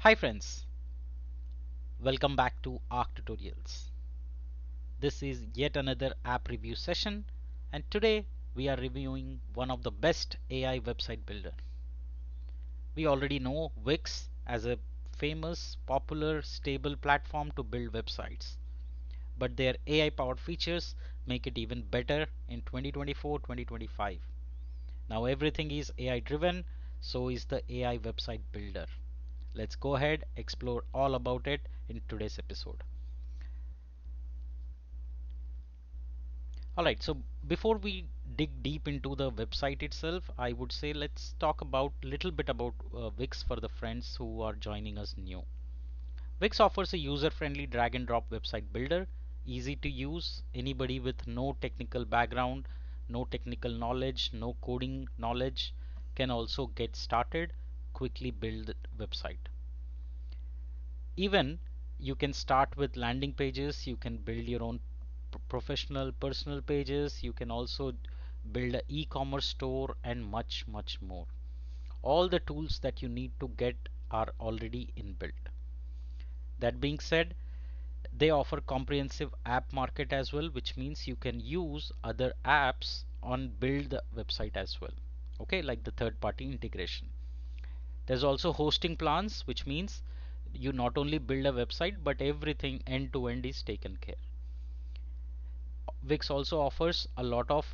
Hi friends, welcome back to Arc Tutorials. This is yet another app review session, and today we are reviewing one of the best AI website builder. We already know WIX as a famous, popular, stable platform to build websites, but their AI powered features make it even better in 2024-2025. Now everything is AI driven, so is the AI website builder. Let's go ahead explore all about it in today's episode. Alright, so before we dig deep into the website itself, I would say let's talk about little bit about Wix for the friends who are joining us new. Wix offers a user-friendly drag and drop website builder, easy to use. Anybody with no technical background, no technical knowledge, no coding knowledge can also get started, quickly build the website. Even you can start with landing pages, you can build your own professional personal pages, you can also build an e-commerce store and much more. All the tools that you need to get are already inbuilt. That being said, they offer comprehensive app market as well, which means you can use other apps on build the website as well. Okay, like the third party integration. There's also hosting plans, which means you not only build a website but everything end to end is taken care. Wix also offers a lot of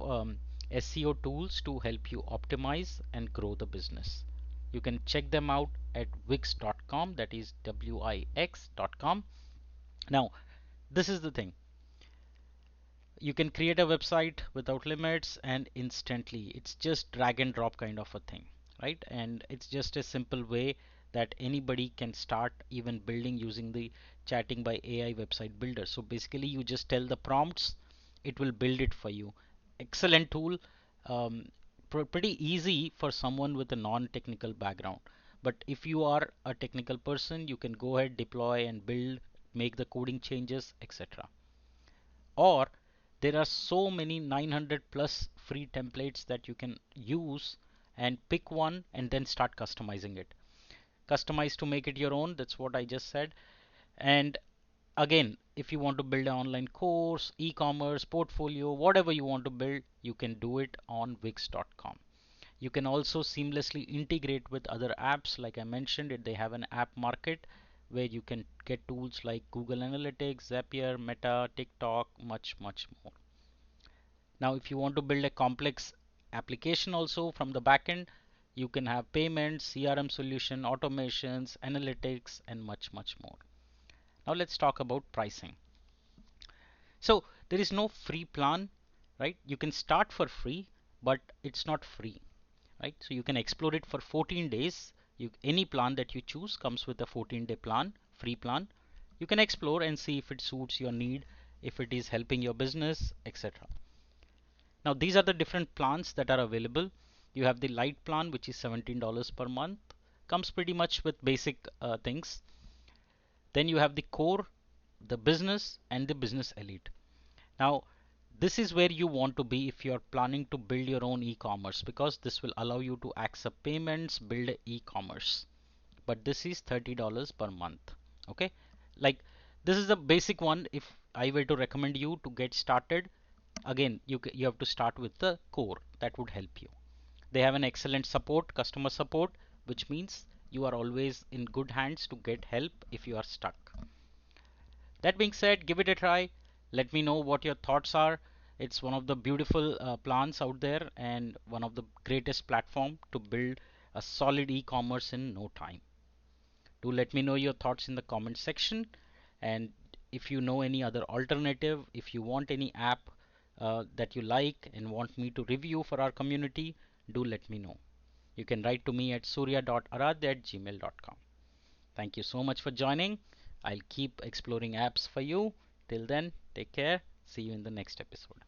SEO tools to help you optimize and grow the business. You can check them out at wix.com, that is wix.com. Now, this is the thing. You can create a website without limits and instantly. It's just drag and drop kind of a thing, right? And it's just a simple way that anybody can start even building using the chatting by AI website builder. So basically you just tell the prompts, it will build it for you. Excellent tool. um, Pretty easy for someone with a non-technical background, but if you are a technical person, you can go ahead, deploy and build, make the coding changes, etc. Or there are so many 900 plus free templates that you can use and pick one and then start customizing it. Customize to make it your own, that's what I just said. And again, if you want to build an online course, e-commerce, portfolio, whatever you want to build, you can do it on wix.com. You can also seamlessly integrate with other apps. Like I mentioned it, they have an app market where you can get tools like Google Analytics, Zapier, Meta, TikTok, much more. Now if you want to build a complex application also from the backend, you can have payments, CRM solution, automations, analytics, and much more. Now let's talk about pricing. So there is no free plan, right? You can start for free, but it's not free, right? So you can explore it for 14 days. Any plan that you choose comes with a 14-day plan, free plan. You can explore and see if it suits your need, if it is helping your business, etc. Now these are the different plans that are available. You have the light plan, which is $17 per month, comes pretty much with basic things. Then you have the core, the business, and the business elite. Now this is where you want to be if you're planning to build your own e-commerce, because this will allow you to accept payments, build e-commerce. But this is $30 per month. Okay, like this is the basic one. If I were to recommend you to get started, again you have to start with the core. That would help you. They have an excellent support, customer support, which means you are always in good hands to get help if you are stuck. That being said, give it a try. Let me know what your thoughts are. It's one of the beautiful plans out there and one of the greatest platform to build a solid e-commerce in no time. Do let me know your thoughts in the comment section, and if you know any other alternative, if you want any app that you like and want me to review for our community, do let me know. You can write to me at surya.arad@gmail.com. Thank you so much for joining. I'll keep exploring apps for you. Till then, take care. See you in the next episode.